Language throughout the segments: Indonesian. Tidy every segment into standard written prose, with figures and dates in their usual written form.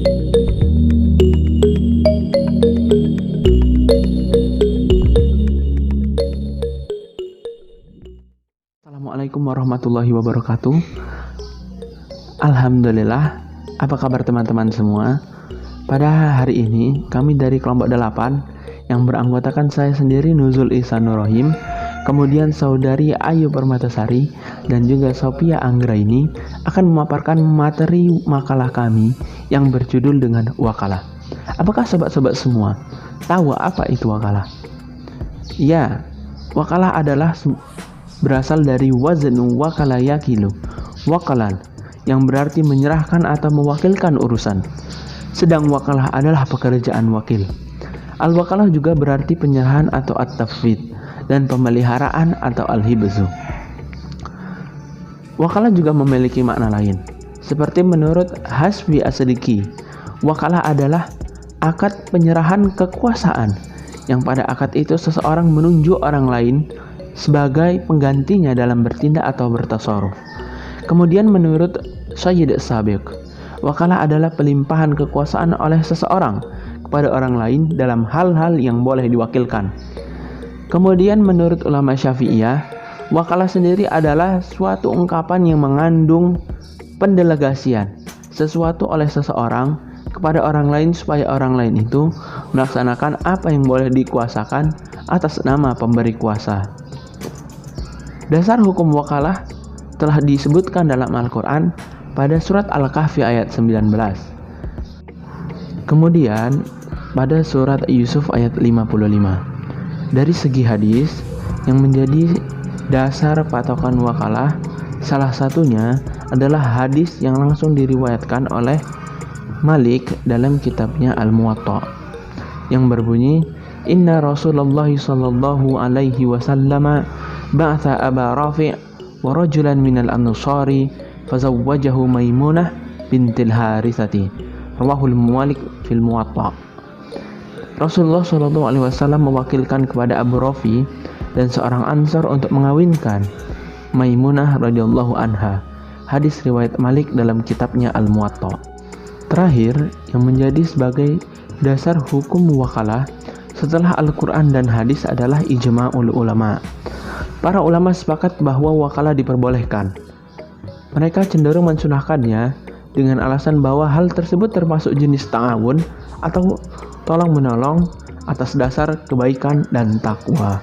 Assalamualaikum warahmatullahi wabarakatuh. Alhamdulillah, apa kabar teman-teman semua? Pada hari ini, kami dari kelompok 8 yang beranggotakan saya sendiri Nuzul Ihsanurohim, kemudian saudari Ayu Permatasari, dan juga Sophia Anggraini akan memaparkan materi makalah kami yang berjudul dengan wakalah. Apakah sobat-sobat semua tahu apa itu wakalah? Ya, wakalah adalah berasal dari waznu wakala yakilu, wakalan, yang berarti menyerahkan atau mewakilkan urusan. Sedang wakalah adalah pekerjaan wakil. Al-wakalah juga berarti penyerahan atau at-tafwid, dan pemeliharaan atau al-hibzu. Wakalah juga memiliki makna lain. Seperti menurut Hasbi As-Siddiqi, wakalah adalah akad penyerahan kekuasaan, yang pada akad itu seseorang menunjuk orang lain sebagai penggantinya dalam bertindak atau bertasarruf. Kemudian menurut Sayyid Sabiq, wakalah adalah pelimpahan kekuasaan oleh seseorang kepada orang lain dalam hal-hal yang boleh diwakilkan. Kemudian menurut ulama Syafi'iyah, wakalah sendiri adalah suatu ungkapan yang mengandung pendelegasian sesuatu oleh seseorang kepada orang lain supaya orang lain itu melaksanakan apa yang boleh dikuasakan atas nama pemberi kuasa. Dasar hukum wakalah telah disebutkan dalam Al-Quran pada surat Al-Kahfi ayat 19. Kemudian pada surat Yusuf ayat 55. Dari segi hadis yang menjadi dasar patokan wakalah, salah satunya adalah hadis yang langsung diriwayatkan oleh Malik dalam kitabnya Al-Muwatta yang berbunyi, Inna Rasulullah sallallahu alaihi wasallam ba'atha Aba Rafi' wa rajulan minal ansari fazawwajahu Maimunah bintil Haritsati. Rawahul Muwalik fil Muwatta. Rasulullah sallallahu alaihi wasallam mewakilkan kepada Abu Rafi dan seorang Ansar untuk mengawinkan Maimunah radhiyallahu anha. Hadis riwayat Malik dalam kitabnya Al-Muwatta. Terakhir, yang menjadi sebagai dasar hukum wakalah setelah Al-Quran dan hadis adalah ijma'ul ulama. Para ulama sepakat bahwa wakalah diperbolehkan. Mereka cenderung mensunahkannya dengan alasan bahwa hal tersebut termasuk jenis ta'awun atau tolong-menolong atas dasar kebaikan dan takwa.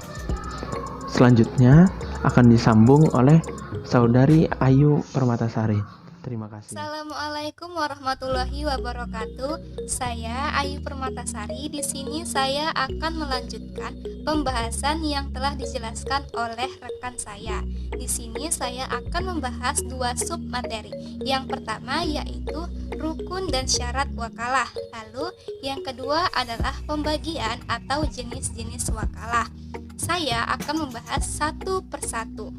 Selanjutnya akan disambung oleh saudari Ayu Permatasari. Terima kasih. Assalamualaikum warahmatullahi wabarakatuh. Saya Ayu Permatasari. Di sini saya akan melanjutkan pembahasan yang telah dijelaskan oleh rekan saya. Di sini saya akan membahas dua sub materi. Yang pertama yaitu rukun dan syarat wakalah. Lalu yang kedua adalah pembagian atau jenis-jenis wakalah. Saya akan membahas satu persatu.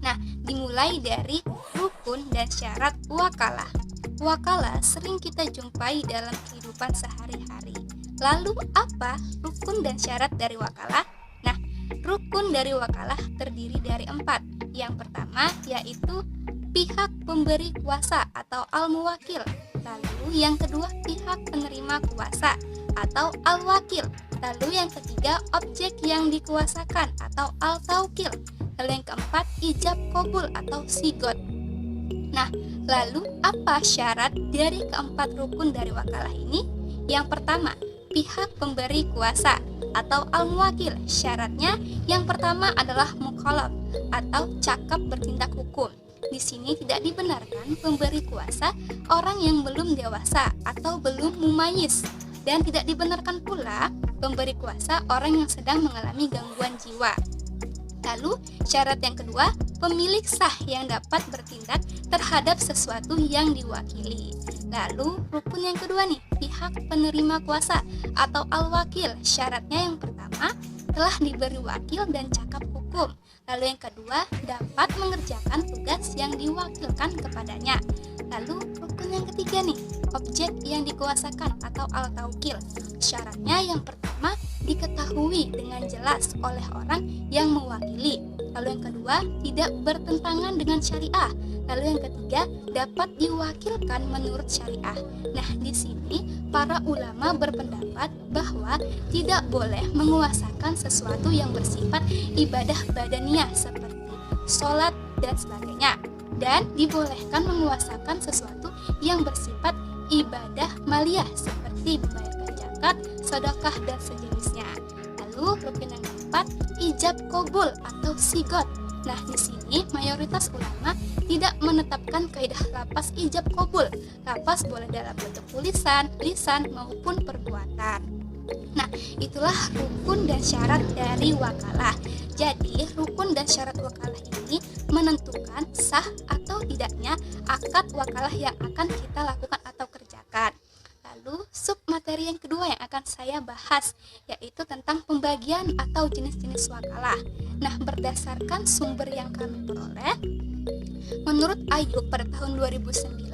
Nah, dimulai dari rukun dan syarat wakalah. Wakalah sering kita jumpai dalam kehidupan sehari-hari. Lalu apa rukun dan syarat dari wakalah? Nah, rukun dari wakalah terdiri dari 4. Yang pertama yaitu pihak pemberi kuasa atau al-muwakil. Lalu yang kedua pihak penerima kuasa atau al-wakil. Lalu yang ketiga objek yang dikuasakan atau al-taukil. Lalu yang keempat ijab qabul atau sigot. Nah, lalu apa syarat dari keempat rukun dari wakalah ini? Yang pertama, pihak pemberi kuasa atau al-muwakil. Syaratnya yang pertama adalah mukallaf atau cakap bertindak hukum. Di sini tidak dibenarkan pemberi kuasa orang yang belum dewasa atau belum mumayyiz, dan tidak dibenarkan pula pemberi kuasa orang yang sedang mengalami gangguan jiwa. Lalu syarat yang kedua, pemilik sah yang dapat bertindak terhadap sesuatu yang diwakili. Lalu rukun yang kedua nih, pihak penerima kuasa atau al-wakil. Syaratnya yang pertama, telah diberi wakil dan cakap hukum. Lalu yang kedua, dapat mengerjakan tugas yang diwakilkan kepadanya. Lalu rukun yang ketiga nih, objek yang dikuasakan atau al-taukil. Syaratnya yang pertama diketahui dengan jelas oleh orang yang mewakili. Lalu yang kedua, tidak bertentangan dengan syariah. Lalu yang ketiga, dapat diwakilkan menurut syariah. Nah, di sini para ulama berpendapat bahwa tidak boleh menguasakan sesuatu yang bersifat ibadah badaniyah seperti sholat dan sebagainya. Dan dibolehkan menguasakan sesuatu yang bersifat ibadah maliyah seperti membayarkan zakat, sedekah dan sejenisnya. Lalu rukun yang keempat, ijab qabul atau sigot. Nah, di sini mayoritas ulama tidak menetapkan kaidah lafaz ijab qabul. Lafaz boleh dalam bentuk tulisan, lisan maupun perbuatan. Nah, itulah rukun dan syarat dari wakalah. Jadi, rukun dan syarat wakalah ini menentukan sah atau tidaknya akad wakalah yang akan kita lakukan atau kerjakan. Lalu sub materi yang kedua yang akan saya bahas yaitu tentang pembagian atau jenis-jenis wakalah. Nah, berdasarkan sumber yang kami peroleh, menurut Ayub pada tahun 2009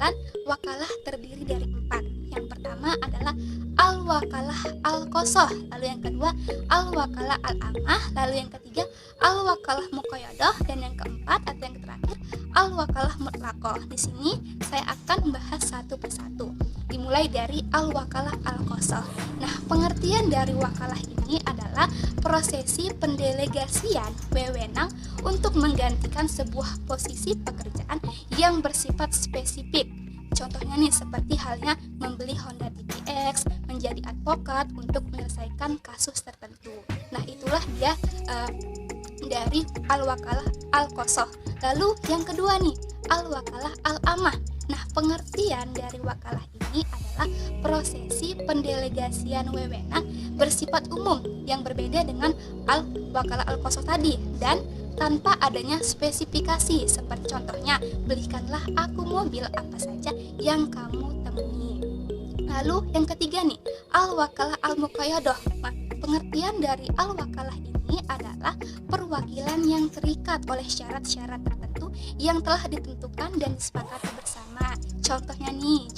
wakalah terdiri dari 4. Yang pertama adalah al-wakalah al-qosoh, lalu yang kedua al-wakalah al-amah, lalu yang ketiga al-wakalah muqayyadah, dan yang keempat atau yang terakhir al-wakalah mutlaqah. Di sini saya akan membahas satu persatu. Dimulai dari al-wakalah al-qosoh. Nah, pengertian dari wakalah ini adalah prosesi pendelegasian wewenang untuk menggantikan sebuah posisi pekerjaan yang bersifat spesifik. Contohnya nih seperti halnya membeli Honda TPX, menjadi advokat untuk menyelesaikan kasus tertentu. Nah, itulah dia dari al-wakalah al-qosoh. Lalu yang kedua nih, al-wakalah al-amah. Nah, pengertian dari wakalah ini adalah prosesi pendelegasian wewenang bersifat umum yang berbeda dengan al-wakalah al-qosoh tadi dan tanpa adanya spesifikasi, seperti contohnya belikanlah aku mobil apa saja yang kamu temui. Lalu yang ketiga nih, al-wakalah al-muqayyadah. Nah, pengertian dari al-wakalah ini adalah perwakilan yang terikat oleh syarat-syarat tertentu yang telah ditentukan dan disepakati bersama. Contohnya nih,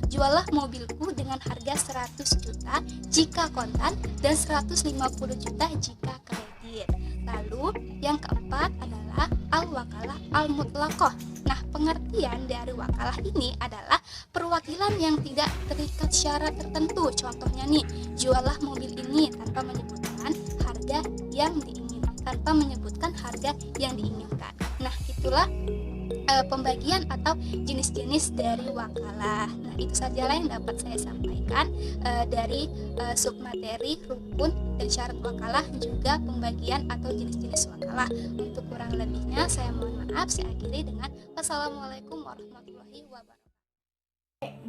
jualah mobilku dengan harga 100 juta jika kontan dan 150 juta jika kredit. Lalu yang keempat adalah al-wakalah al-mutlaqah. Nah, pengertian dari wakalah ini adalah perwakilan yang tidak terikat syarat tertentu. Contohnya nih, jualah mobil ini tanpa menyebutkan harga yang diinginkan. Nah, itulah pembagian atau jenis-jenis dari wakalah. Nah, itu sajalah yang dapat saya sampaikan dari submateri rukun dan syarat wakalah, juga pembagian atau jenis-jenis wakalah. Untuk kurang lebihnya saya mohon maaf. Saya akhiri dengan wassalamualaikum warahmatullahi wabarakatuh.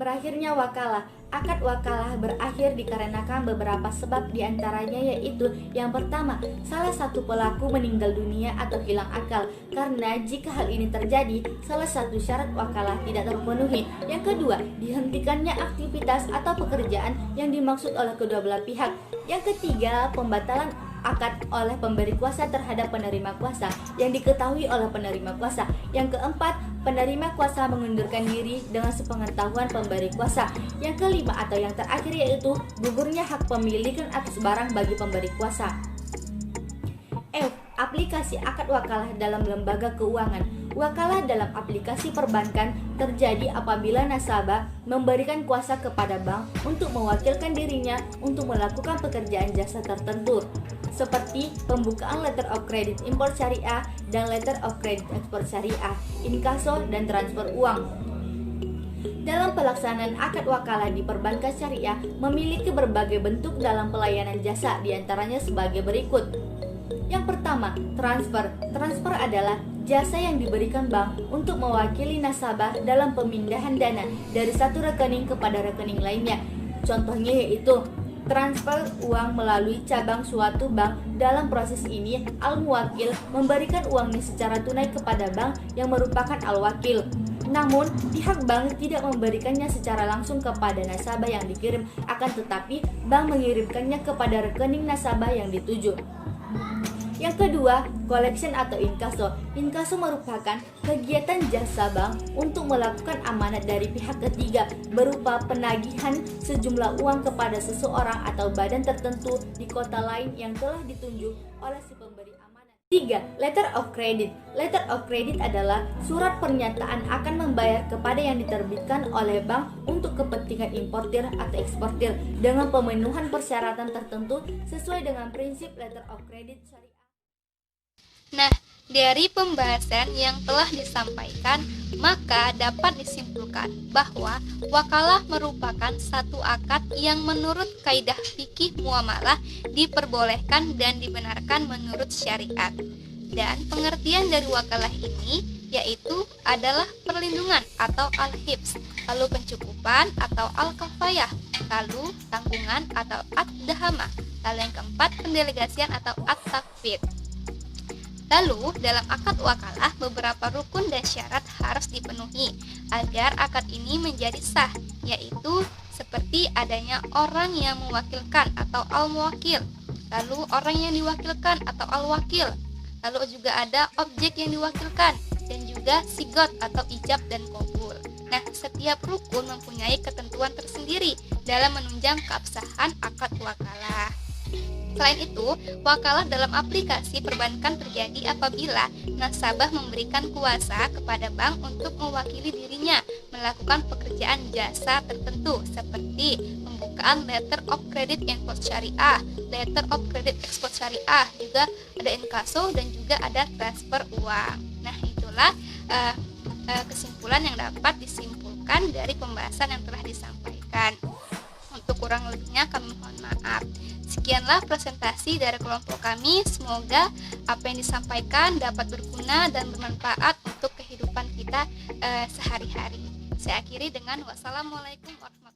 Berakhirnya wakalah. Akad wakalah berakhir dikarenakan beberapa sebab, diantaranya yaitu yang pertama, salah satu pelaku meninggal dunia atau hilang akal. Karena jika hal ini terjadi, salah satu syarat wakalah tidak terpenuhi. Yang kedua, dihentikannya aktivitas atau pekerjaan yang dimaksud oleh kedua belah pihak. Yang ketiga, pembatalan akad oleh pemberi kuasa terhadap penerima kuasa yang diketahui oleh penerima kuasa. Yang keempat, penerima kuasa mengundurkan diri dengan sepengetahuan pemberi kuasa. Yang kelima atau yang terakhir yaitu gugurnya hak pemilikan atas barang bagi pemberi kuasa. Aplikasi akad wakalah dalam lembaga keuangan. Wakalah dalam aplikasi perbankan terjadi apabila nasabah memberikan kuasa kepada bank untuk mewakilkan dirinya untuk melakukan pekerjaan jasa tertentu, seperti pembukaan letter of credit import syariah dan letter of credit ekspor syariah, inkaso, dan transfer uang. Dalam pelaksanaan akad wakalah di perbankan syariah memiliki berbagai bentuk dalam pelayanan jasa, diantaranya sebagai berikut. Yang pertama, transfer. Transfer adalah jasa yang diberikan bank untuk mewakili nasabah dalam pemindahan dana dari satu rekening kepada rekening lainnya. Contohnya yaitu transfer uang melalui cabang suatu bank. Dalam proses ini, al-muwakil memberikan uangnya secara tunai kepada bank yang merupakan al-wakil. Namun, pihak bank tidak memberikannya secara langsung kepada nasabah yang dikirim, akan tetapi bank mengirimkannya kepada rekening nasabah yang dituju. Yang kedua, collection atau inkaso. Inkaso merupakan kegiatan jasa bank untuk melakukan amanat dari pihak ketiga berupa penagihan sejumlah uang kepada seseorang atau badan tertentu di kota lain yang telah ditunjuk oleh si pemberi amanat. 3. Letter of credit. Letter of credit adalah surat pernyataan akan membayar kepada yang diterbitkan oleh bank untuk kepentingan importir atau eksportir dengan pemenuhan persyaratan tertentu sesuai dengan prinsip letter of credit syariah. Nah, dari pembahasan yang telah disampaikan, maka dapat disimpulkan bahwa wakalah merupakan satu akad yang menurut kaidah fikih muamalah diperbolehkan dan dibenarkan menurut syariat. Dan pengertian dari wakalah ini yaitu adalah perlindungan atau al-hibs, lalu pencukupan atau al-kafayah, lalu tanggungan atau ad-dahamah, lalu yang keempat pendelegasian atau at-takfid. Lalu, dalam akad wakalah, beberapa rukun dan syarat harus dipenuhi agar akad ini menjadi sah, yaitu seperti adanya orang yang mewakilkan atau al-muwakil, lalu orang yang diwakilkan atau al-wakil, lalu juga ada objek yang diwakilkan, dan juga sigot atau ijab dan qabul. Nah, setiap rukun mempunyai ketentuan tersendiri dalam menunjang keabsahan akad wakalah. Selain itu, wakalah dalam aplikasi perbankan terjadi apabila nasabah memberikan kuasa kepada bank untuk mewakili dirinya melakukan pekerjaan jasa tertentu seperti pembukaan letter of credit import syariah, letter of credit export syariah, juga ada inkaso dan juga ada transfer uang. Nah, itulah kesimpulan yang dapat disimpulkan dari pembahasan yang telah disampaikan. Untuk kurang lebihnya kami mohon maaf. Sekianlah presentasi dari kelompok kami. Semoga apa yang disampaikan dapat berguna dan bermanfaat untuk kehidupan kita sehari-hari. Saya akhiri dengan wassalamualaikum warahmatullahi wabarakatuh.